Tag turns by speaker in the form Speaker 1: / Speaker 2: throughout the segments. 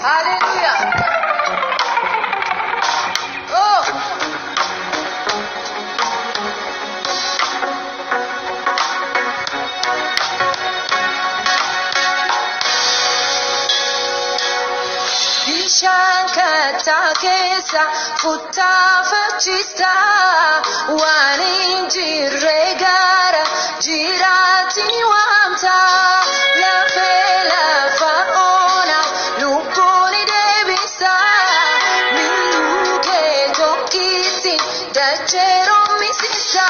Speaker 1: Hallelujah. Oh. Bishaan kattaa keessa futtaafachista waan hin jirre gara jiraatti waamta lafee lafa ona lubbuun deebisa miiluu kee tokkitti dachee roomisiisa.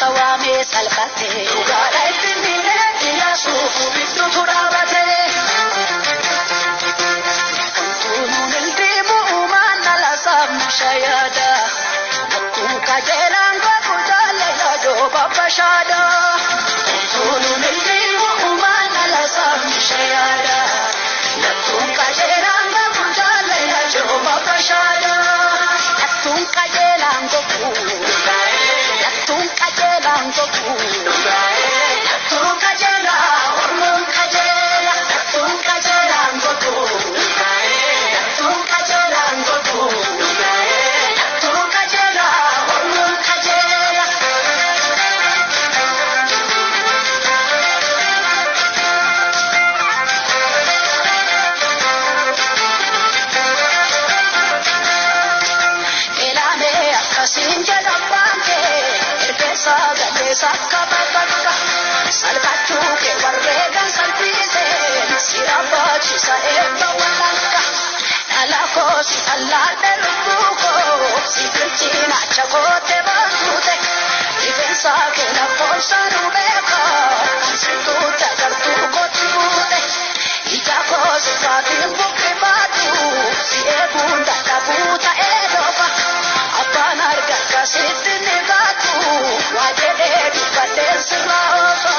Speaker 1: sawame salphate dhugaadha ittiin miidhee iyyaasuuf bittuutu dhaabate. Kuntunuun ildiimu uumaan ala saafna shayaada akkuma kajeelaan gogu jaalle yaadoo babbashaada. Kuntunuun ildiimu uumaan ala saafna shayaada akkuma kajeelaan gogu jaalle yaadoo babbashaada. Akkuma kajeelaan gogu akkuma kajeelaan gogu akkuma kajeelaan ormuun kajeela akkuma kajeelaan gogu. Sakka bakka salphachuu kee warreegan salphisee sirabachisa eebba walakka dhala koo si tallaadhe lubbuu koo si bilchinaacha goote baatute rifeensa kee lakkoofsaan beeka sirtuutti agartuu kooti buute ija koo si faatiin buqqifaatu si eeguun dadhabuu ta'ee dhofa abbaan argaa sitti ni baatu waa jedhee dubbadhee sirraa oofa.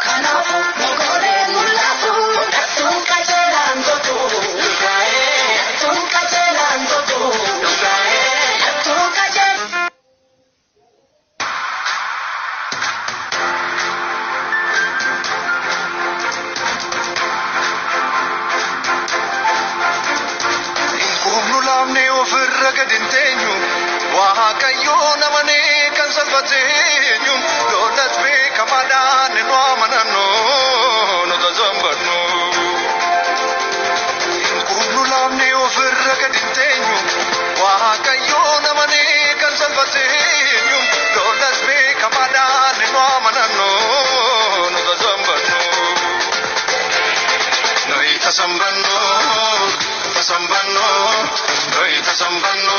Speaker 1: Kanaafuu mogolee mul'atu dhattuun qajeelaan godhu dhattuun qajeelaan godhu dhattuun qajeelaan. Kumnu laamnee ofirra gad hin teenyu waaqayyoo namanee kan salphateenyu lollas beekamaadhaan nu amanannoo nu tasambannu. Kumnu laamnee ofirra gad hin teenyu waaqayyoo namanee kan salphateenyu lollas beekamaadhaan nu amanannoo nu tasambannu. Noi tasambannu. Tasambanno, noi tasambanno,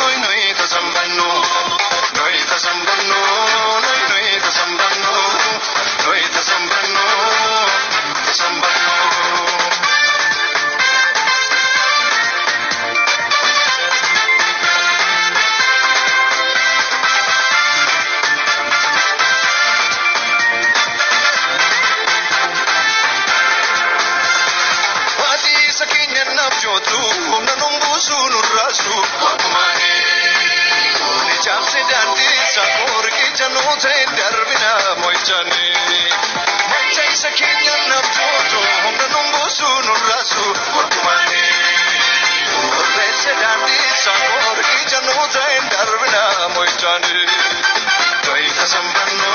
Speaker 1: noi tasambanno, noi tasambanno, noi tasambanno, noi tasambanno, tasambanno. Humna numbusu nurrasu wakumane ni chamse dandi sakor ki janute darbina moichane moichai sakinya nabjoto humna numbusu nurrasu wakumane orrese dandi sakor ki janute darbina moichane toi tasambanno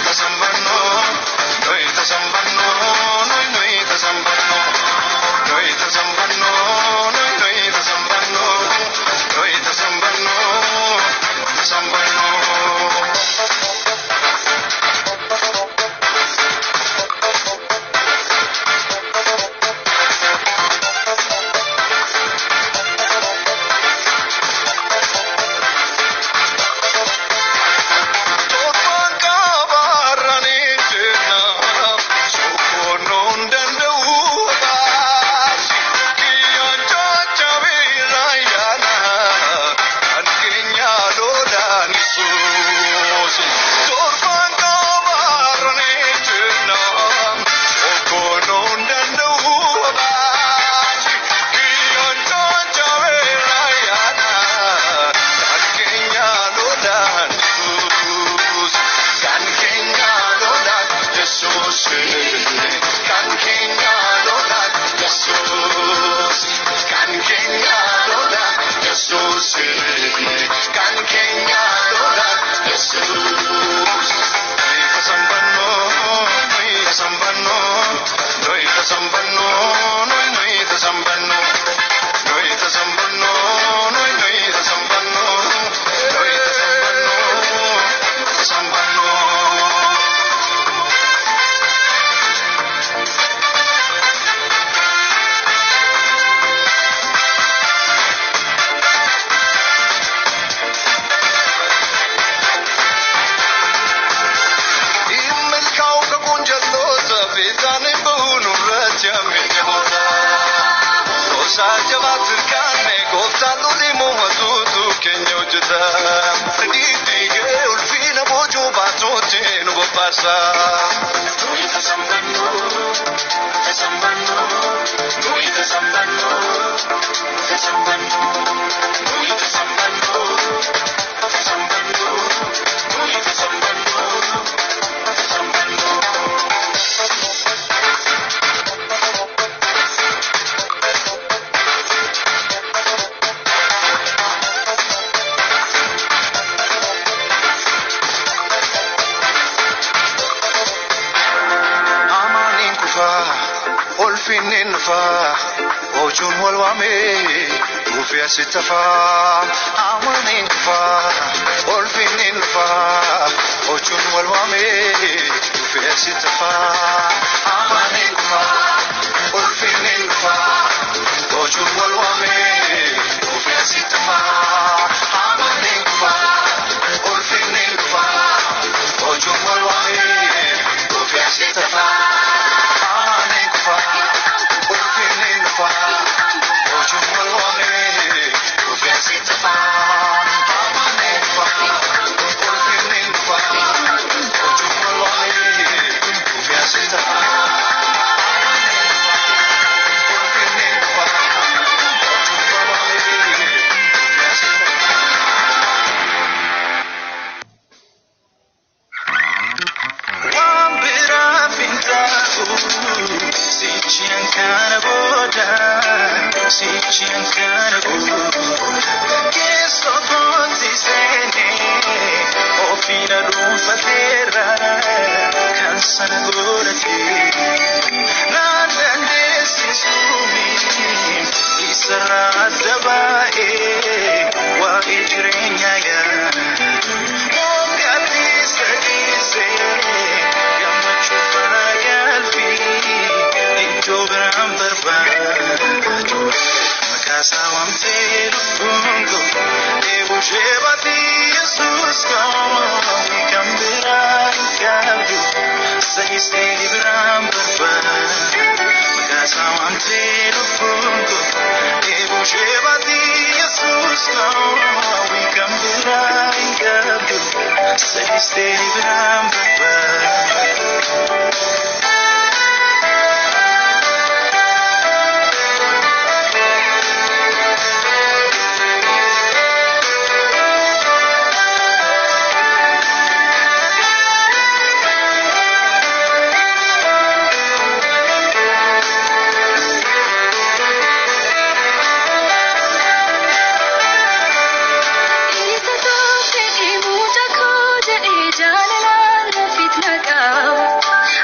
Speaker 1: tasambanno toi tasambanno noi tasambanno noi tasambanno noi tasambanno noi tasambanno tasambanno.
Speaker 2: ساجبات الكامي قوتان لولي موهزوتو كنيو جدا ديدي قول فينا بوجوباتوتين وبباسا
Speaker 1: Nui tasambanu, tasambanu, nui tasambanu, tasambanu, nui tasambanu, tasambanu, nui tasambanu, tasambanu.
Speaker 2: olfinin fa ojun walwame ufia sitafa amanin fa olfinin fa ojun walwame ufia sitafa amanin fa olfinin fa ojun walwame ufia sitafa amanin fa olfinin fa ojun walwame ufia sitafa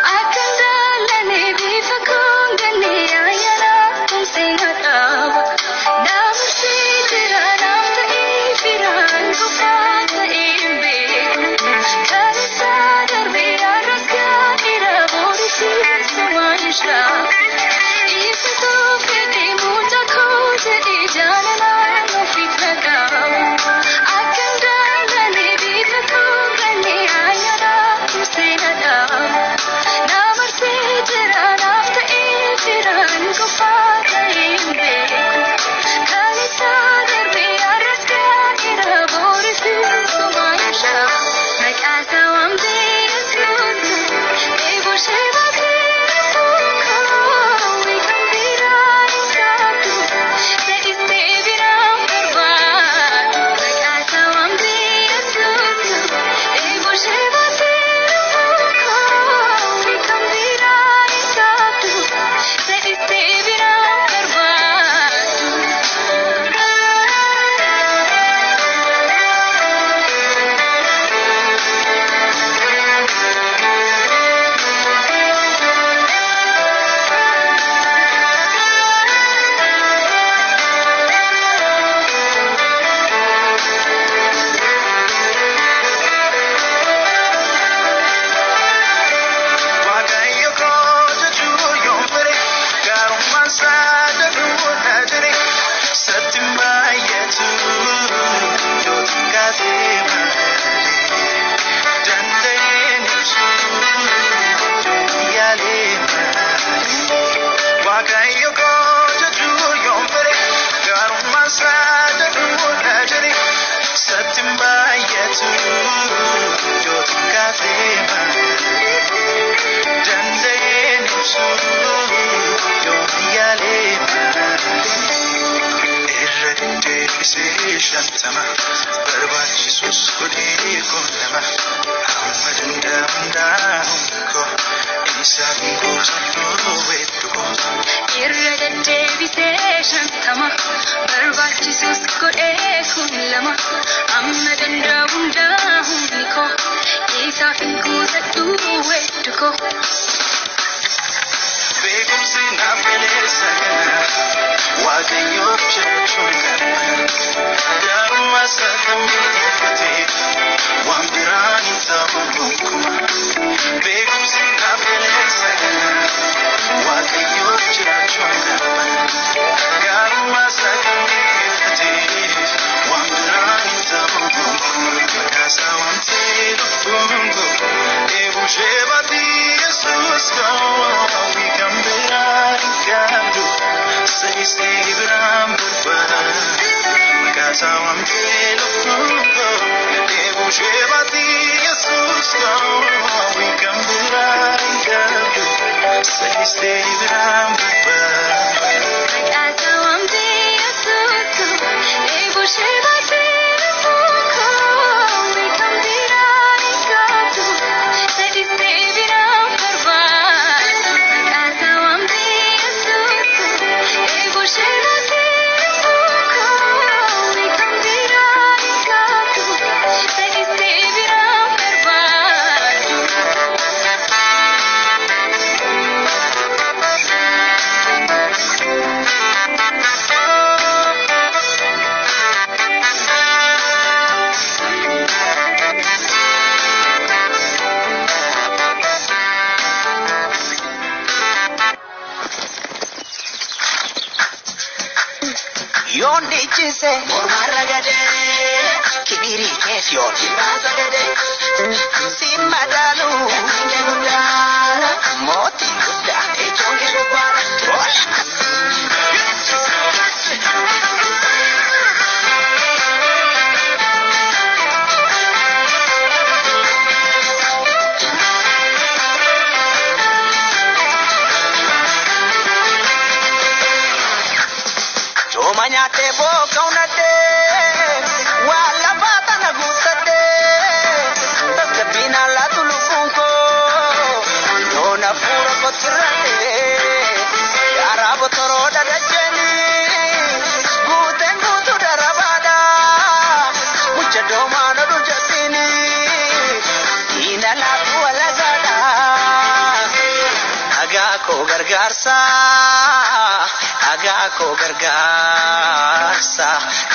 Speaker 1: I
Speaker 2: shantama barbaachisus godhee koolama amma danda'amdaa'uun isaaf goosatu weedduko
Speaker 1: irra deddeebisee shantama barbaachisus godhee koolama amma danda'amdaa'uun isaaf goosatu weedduko
Speaker 2: beekumsi naaf galeessa kana waaqayyoof jechuun kana gaarummaa isaa kan miidhagfatee waan biraan hin ta'u gonkumaa beekumsi naaf galeessa kana waaqayyoof jechuun kana gaarummaa isaa kan miidhagfatee waan biraan hin ta'u gonkumaa makaasaa waamtee lubbuun koo eegushee batii yesuus koo wiikan biraan hin qabdu saistee biraan barbaada makaasaa waamtee lubbuun koo eegushee batii yesuus koo wiikan biraan hin qabdu saistee biraan barbaada
Speaker 1: makaasaa waamtee yesuus koo eegushee batii lubbuun koo wiikan biraan hin qabdu saistee biraan barbaada makaasaa waamtee yesuus koo eegushee batii lubbuun koo wiikan biraan hin qabdu saistee biraan barbaada
Speaker 3: Yon dichise mormarra gade kibiri kesyon simasa gade simadalu ngudara moti guda ejonge gubara Manyate bo kaunate wala bata na gusate tabina la tulufunko nona furo kotirate arabo toroda dajeni guten gutu darabada mucha doma no dujatini ina la wala gada aga ko gargarsa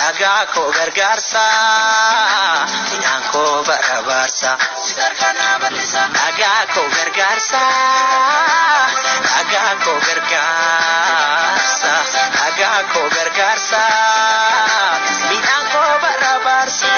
Speaker 3: Agako gargarsa inanko barabarsa agako gargarsa inanko barabarsa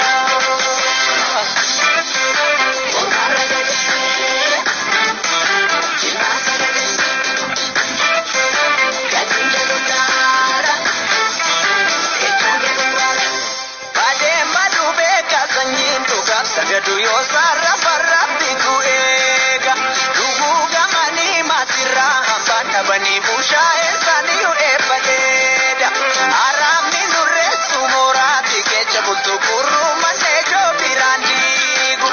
Speaker 3: Sagadu yo sarra farra bitu ega Duguga mani masira hambata bani busha esani yu ebadeda Arami nuresu morati kecha bultu kuru manejo birandigu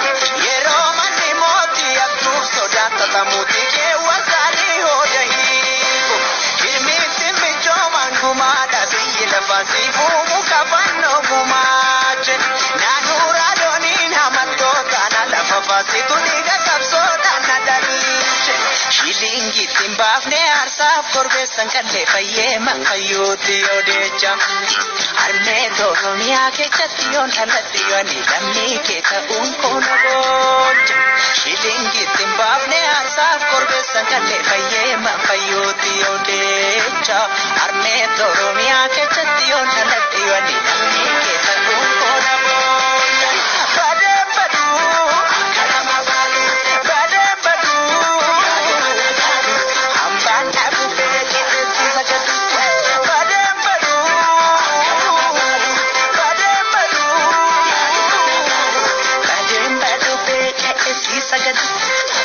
Speaker 3: Yero mani moti abdu sodata tamuti ke wasani hodahigu Kirmiti micho mangumada biyi lafasi fumu kafano gumache Nanura Fafasitu niga kapsoda nadaliche Shilingi timbafne arsaf korbesan kalle faye makayoti odecha Arne doromiya ke chatiyon halatiyon idamni ke taun kono bocha Shilingi timbafne arsaf korbesan kalle faye makayoti odecha Arne doromiya ke chatiyon halatiyon idamni ke taun kono bocha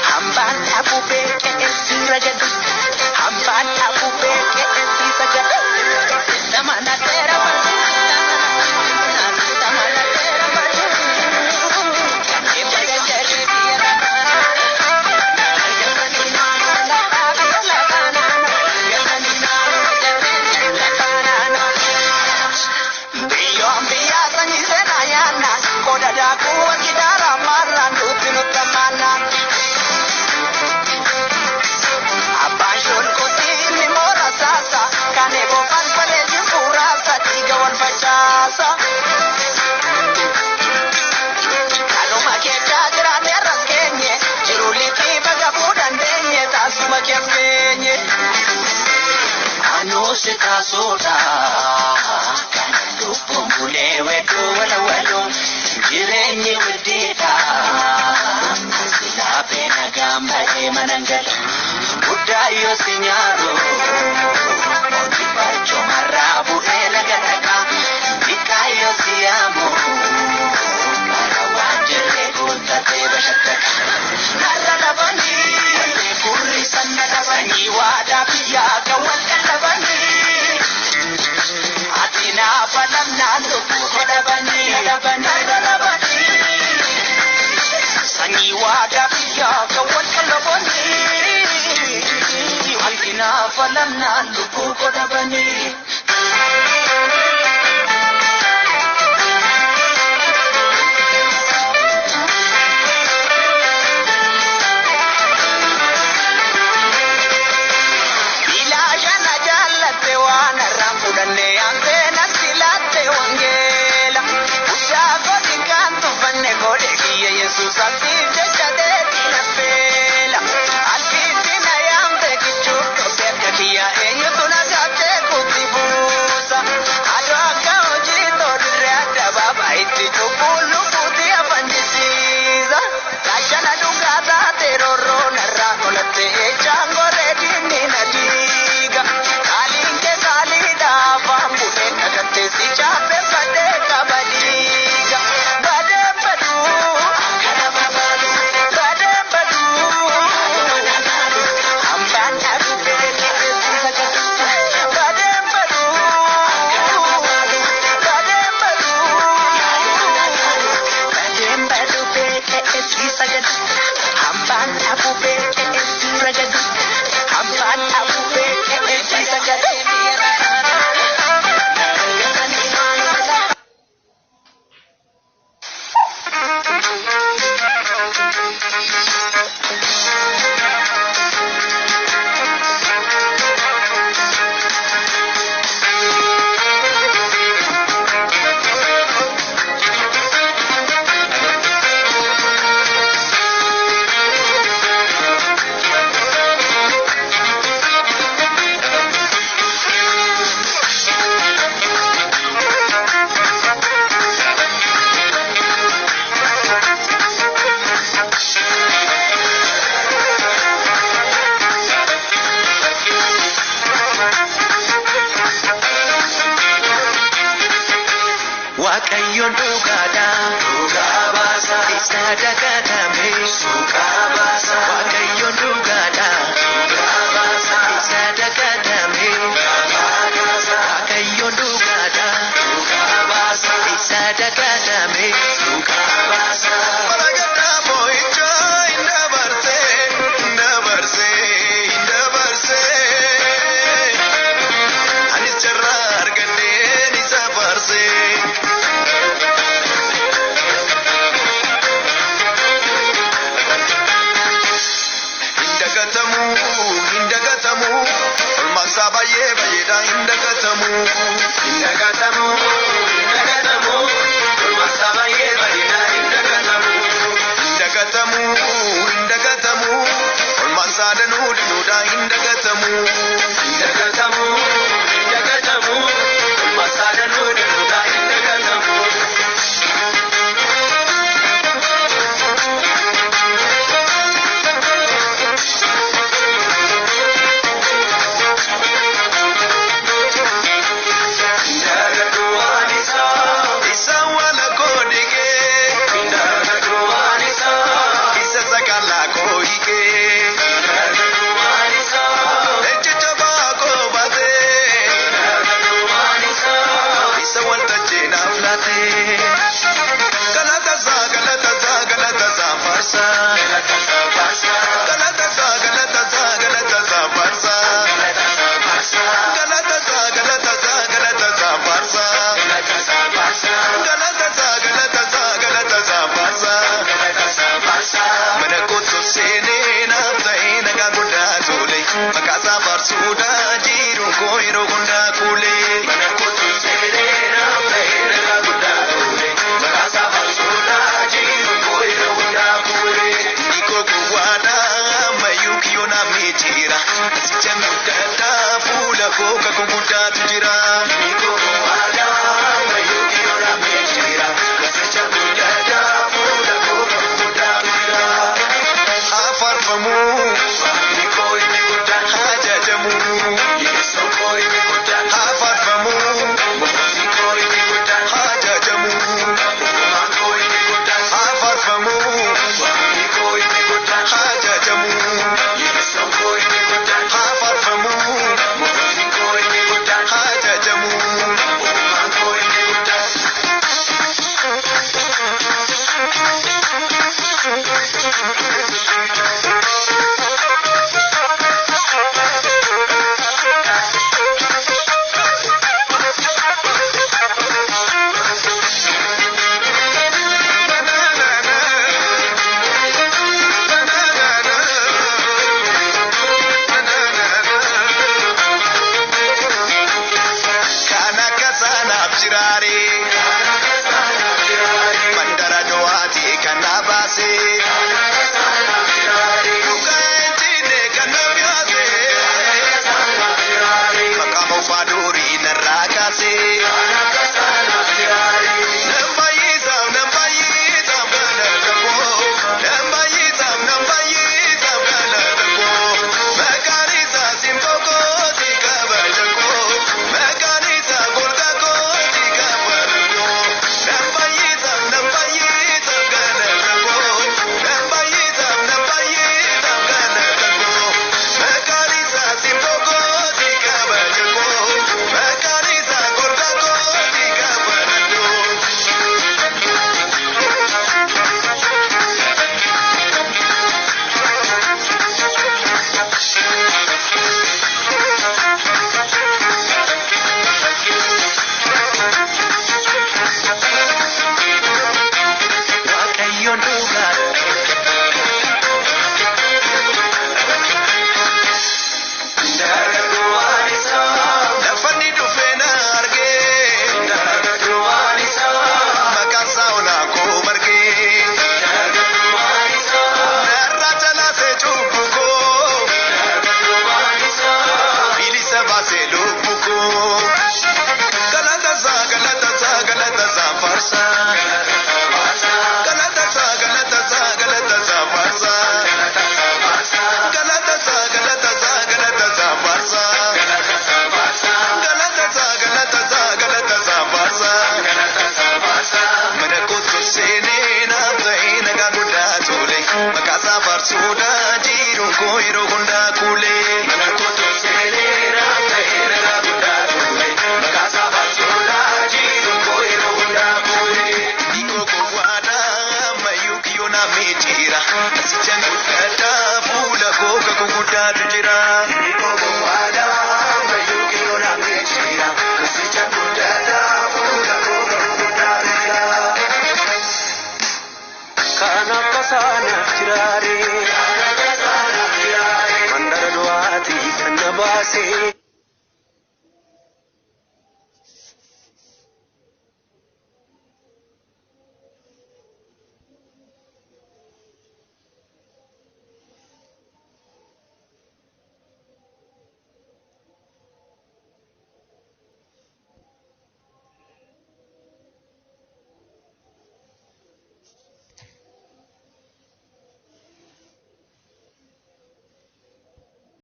Speaker 3: Hamban abu beke esi ragadu Hamban abu beke esi sagadu Namana tera kane bofan pale jipura satiga wal fachasa kaluma keta grane raskenye jiruliti bagabudan denye tasuma kefenye anose tasota kana lukumbule wedo wala walo jirenye wedita asila pena gamba emanangala udayo sinyaro Otipacho marabu elagataka Ikayo siyamo Marawajere gutate bashataka Nalalabani Puri sanalabani Wada piya kawakalabani Atina palam nalupu Kodabani Nalalabani Sanyi wada piya kawakalabani Atina palam nalupu Kodabani
Speaker 2: Mandara duati kanabase